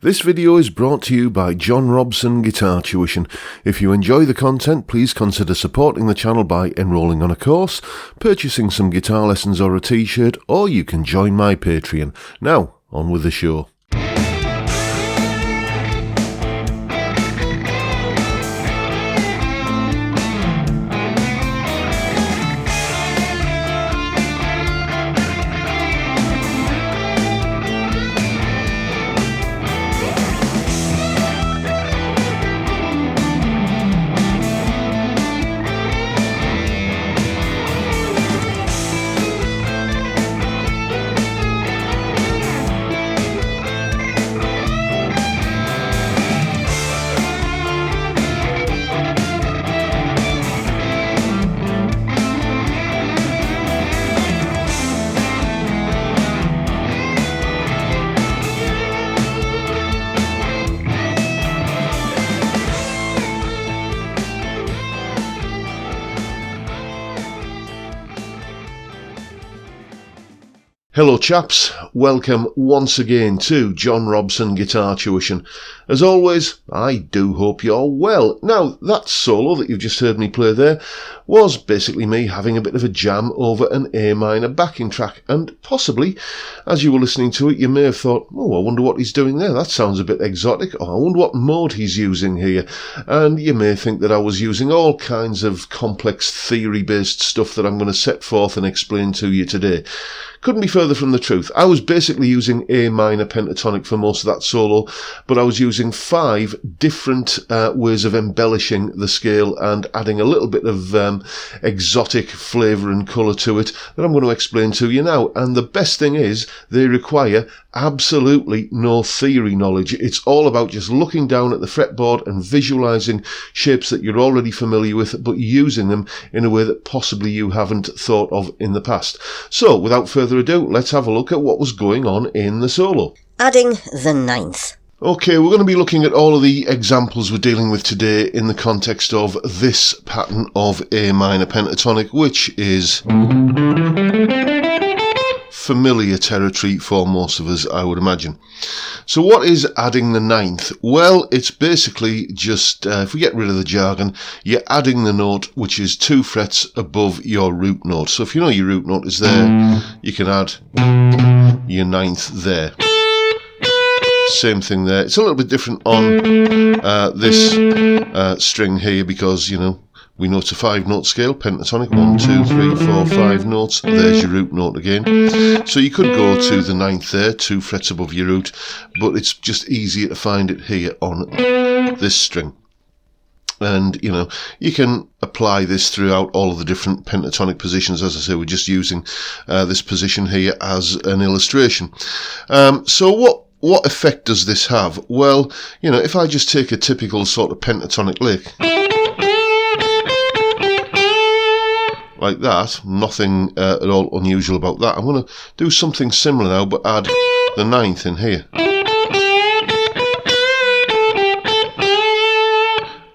This video is brought to you by John Robson Guitar Tuition. If you enjoy the content, please consider supporting the channel by enrolling on a course, purchasing some guitar lessons or a t-shirt, or you can join my Patreon. Now, on with the show. Hello chaps, welcome once again to John Robson Guitar Tuition. As always, I do hope you're well. Now, that solo that you've just heard me play there was basically me having a bit of a jam over an A minor backing track, and possibly, as you were listening to it, you may have thought, oh, I wonder what he's doing there, that sounds a bit exotic, or I wonder what mode he's using here, and you may think that I was using all kinds of complex theory-based stuff that I'm going to set forth and explain to you today. Couldn't be further from the truth. I was basically using A minor pentatonic for most of that solo, but I was using 5 different ways of embellishing the scale and adding a little bit of exotic flavour and colour to it that I'm going to explain to you now. And the best thing is, they require absolutely no theory knowledge. It's all about just looking down at the fretboard and visualising shapes that you're already familiar with, but using them in a way that possibly you haven't thought of in the past. So, without further ado, let's have a look at what was going on in the solo. Adding the ninth. Okay, we're going to be looking at all of the examples we're dealing with today in the context of this pattern of A minor pentatonic, which is familiar territory for most of us, I would imagine. So what is adding the ninth? Well, it's basically just, if we get rid of the jargon, you're adding the note which is 2 frets above your root note. So if you know your root note is there, you can add your ninth there. Same thing there. It's a little bit different on this string here because, you know, we know it's a 5-note scale, pentatonic, 1, 2, 3, 4, 5 notes. There's your root note again. So you could go to the ninth there, 2 frets above your root, but it's just easier to find it here on this string. And, you know, you can apply this throughout all of the different pentatonic positions. As I say, we're just using this position here as an illustration. So what effect does this have? Well, you know, if I just take a typical sort of pentatonic lick, like that, nothing at all unusual about that. I'm going to do something similar now, but add the ninth in here.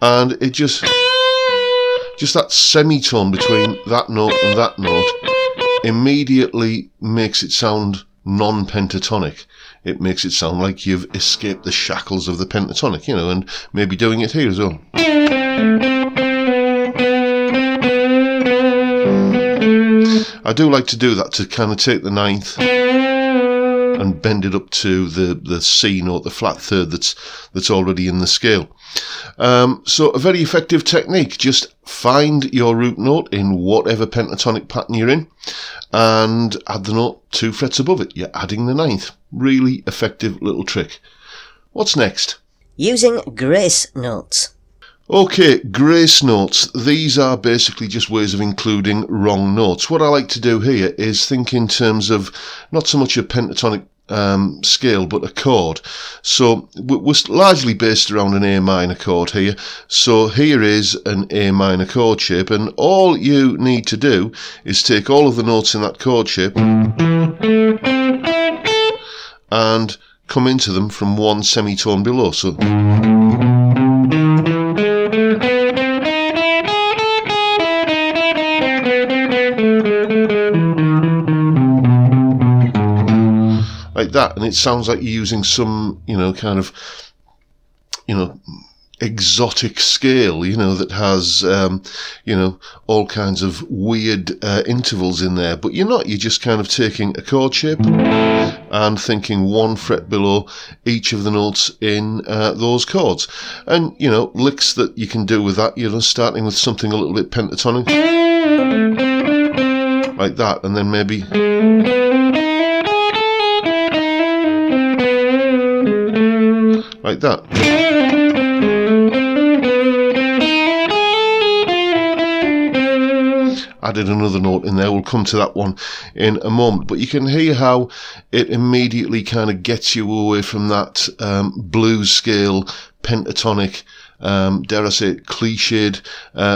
And it just that semitone between that note and that note immediately makes it sound non-pentatonic. It makes it sound like you've escaped the shackles of the pentatonic, you know, and maybe doing it here as well. I do like to do that, to kind of take the ninth and bend it up to the C note, the flat third that's already in the scale. So a very effective technique. Just find your root note in whatever pentatonic pattern you're in and add the note 2 frets above it. You're adding the ninth. Really effective little trick. What's next? Using grace notes. Okay, grace notes. These are basically just ways of including wrong notes. What I like to do here is think in terms of not so much a pentatonic scale, but a chord. So we're largely based around an A minor chord here. So here is an A minor chord shape, and all you need to do is take all of the notes in that chord shape and come into them from one semitone below. So like that, and it sounds like you're using some, kind of, exotic scale, that has, all kinds of weird intervals in there, but you're not. You're just kind of taking a chord shape and thinking 1 fret below each of the notes in those chords. And, licks that you can do with that, starting with something a little bit pentatonic, like that, and then maybe like that. Added another note in there. We'll come to that one in a moment, but you can hear how it immediately kind of gets you away from that blues scale, pentatonic, dare I say, cliched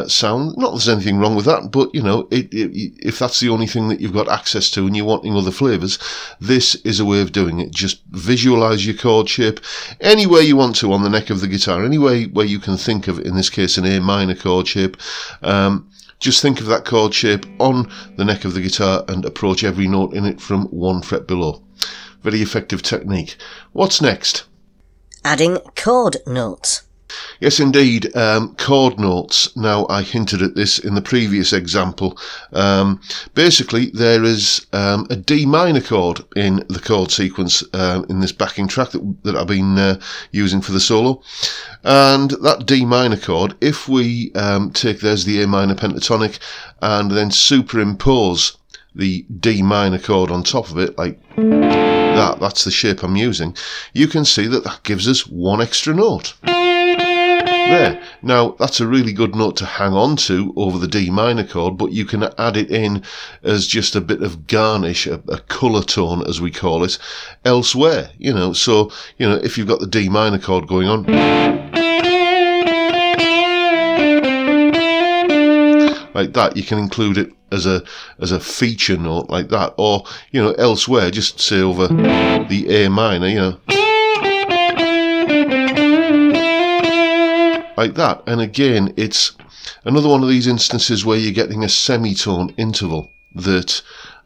sound. Not that there's anything wrong with that, but if that's the only thing that you've got access to and you're wanting other flavours, this is a way of doing it. Just visualise your chord shape any way you want to on the neck of the guitar, any way where you can think of, in this case, an A minor chord shape. Just think of that chord shape on the neck of the guitar and approach every note in it from 1 fret below. Very effective technique. What's next? Adding chord notes. Yes, indeed, chord notes. Now, I hinted at this in the previous example. Basically, there is a D minor chord in the chord sequence in this backing track that I've been using for the solo. And that D minor chord, if we take, there's the A minor pentatonic, and then superimpose the D minor chord on top of it, like that's the shape I'm using, you can see that gives us 1 extra note. There. Now, that's a really good note to hang on to over the D minor chord, but you can add it in as just a bit of garnish, a colour tone, as we call it, elsewhere, So, if you've got the D minor chord going on, like that, you can include it as a feature note like that, or, elsewhere, just say over the A minor, like that. And again, it's another one of these instances where you're getting a semitone interval that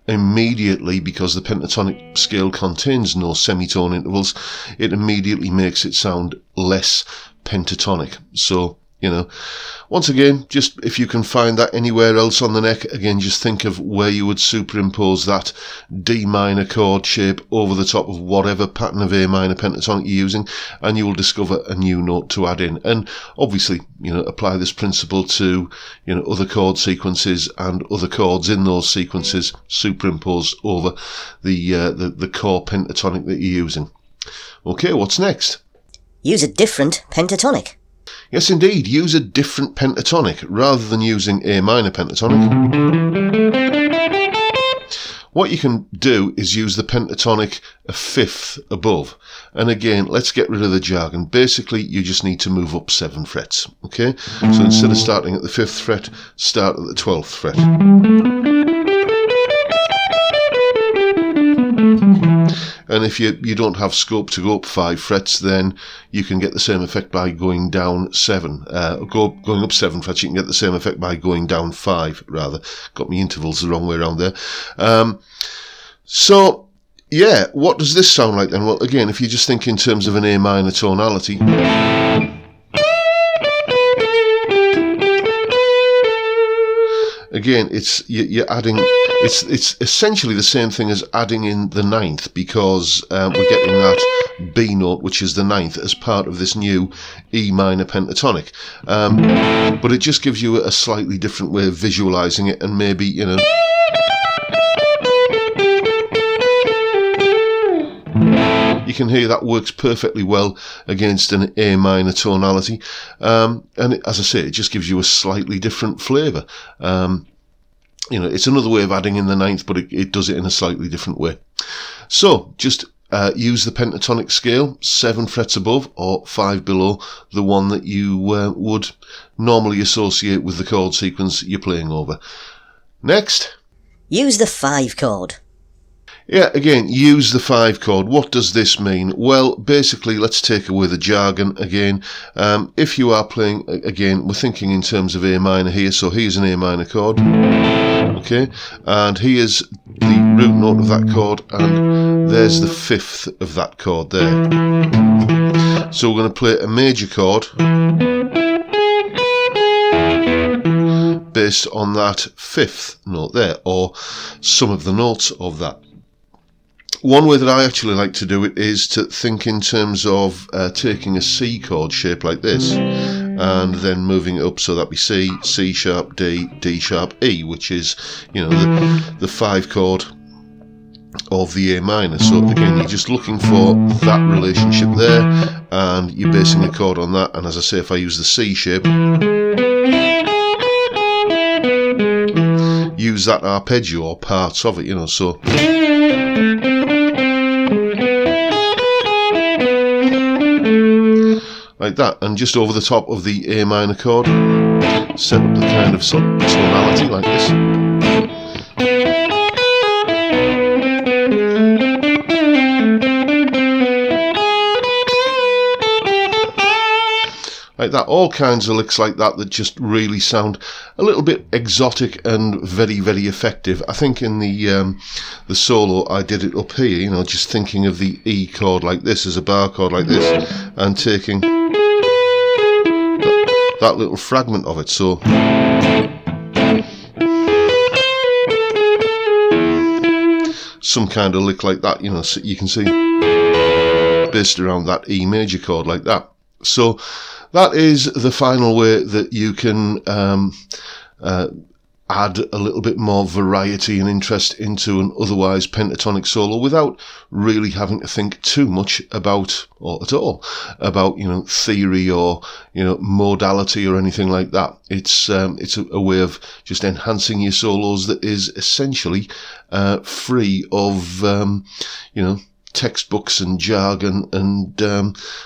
immediately, because the pentatonic scale contains no semitone intervals, it immediately makes it sound less pentatonic. So, once again, just if you can find that anywhere else on the neck, again, just think of where you would superimpose that D minor chord shape over the top of whatever pattern of A minor pentatonic you're using, and you will discover a new note to add in. And obviously, apply this principle to, other chord sequences and other chords in those sequences superimposed over the core pentatonic that you're using. Okay, what's next? Use a different pentatonic. Yes, indeed, use a different pentatonic rather than using A minor pentatonic. What you can do is use the pentatonic a fifth above. And again, let's get rid of the jargon. Basically, you just need to move up 7 frets, okay? So instead of starting at the 5th fret, start at the 12th fret. And if you don't have scope to go up 5 frets, then you can get the same effect by going down 7. Going up 7 frets, you can get the same effect by going down 5, rather. Got me intervals the wrong way around there. So, yeah, what does this sound like then? Well, again, if you just think in terms of an A minor tonality, again, you're adding. It's essentially the same thing as adding in the 9th, because we're getting that B note, which is the 9th, as part of this new E minor pentatonic. But it just gives you a slightly different way of visualising it, and maybe, you can hear that works perfectly well against an A minor tonality. And as I say, it just gives you a slightly different flavour. It's another way of adding in the 9th, but it does it in a slightly different way. So, just use the pentatonic scale, 7 frets above or 5 below the one that you would normally associate with the chord sequence you're playing over. Next. Use the 5 chord. Yeah, again, use the 5 chord. What does this mean? Well, basically, let's take away the jargon again. If you are playing, again, we're thinking in terms of A minor here, so here's an A minor chord. Okay, and here's the root note of that chord, and there's the 5th of that chord there. So we're going to play a major chord based on that 5th note there, or some of the notes of that. One way that I actually like to do it is to think in terms of taking a C chord shape like this and then moving it up, so that'd be C, C sharp, D, D sharp, E, which is, you know, the 5 chord of the A minor. So again, you're just looking for that relationship there, and you're basing the chord on that. And as I say, if I use the C shape, use that arpeggio or parts of it, you know, so like that, and just over the top of the A minor chord, set up the kind of tonality like this. Like that, all kinds of licks like that that just really sound a little bit exotic and very, very effective. I think in the solo I did it up here, you know, just thinking of the E chord like this as a bar chord like this, and taking that little fragment of it. So some kind of lick like that, you know, so you can see based around that E major chord like that. So that is the final way that you can add a little bit more variety and interest into an otherwise pentatonic solo without really having to think too much about, or at all, about, you know, theory or, you know, modality or anything like that. It's a way of just enhancing your solos that is essentially free of, you know, textbooks and jargon and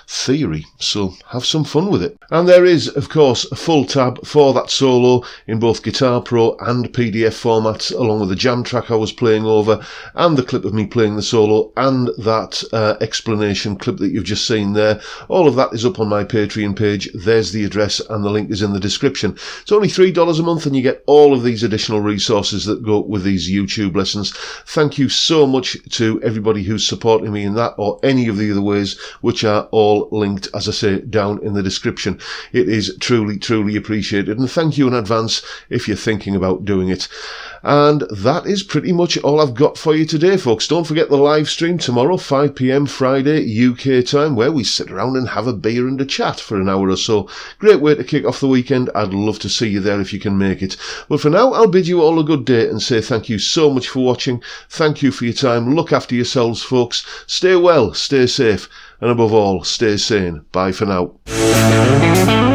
theory, so have some fun with it. And there is, of course, a full tab for that solo in both Guitar Pro and PDF formats, along with the jam track I was playing over, and the clip of me playing the solo, and that explanation clip that you've just seen there. All of that is up on my Patreon page. There's the address, and the link is in the description. It's only $3 a month, and you get all of these additional resources that go with these YouTube lessons. Thank you so much to everybody who's supporting me in that, or any of the other ways, which are all linked, as I say, down in the description. It is truly, truly appreciated, and thank you in advance if you're thinking about doing it. And that is pretty much all I've got for you today, folks. Don't forget the live stream tomorrow, 5 PM Friday UK time, where we sit around and have a beer and a chat for an hour or so. Great way to kick off the weekend. I'd love to see you there if you can make it. But for now, I'll bid you all a good day and say thank you so much for watching. Thank you for your time. Look after yourselves, folks. Stay well, stay safe, and above all, stay sane. Bye for now.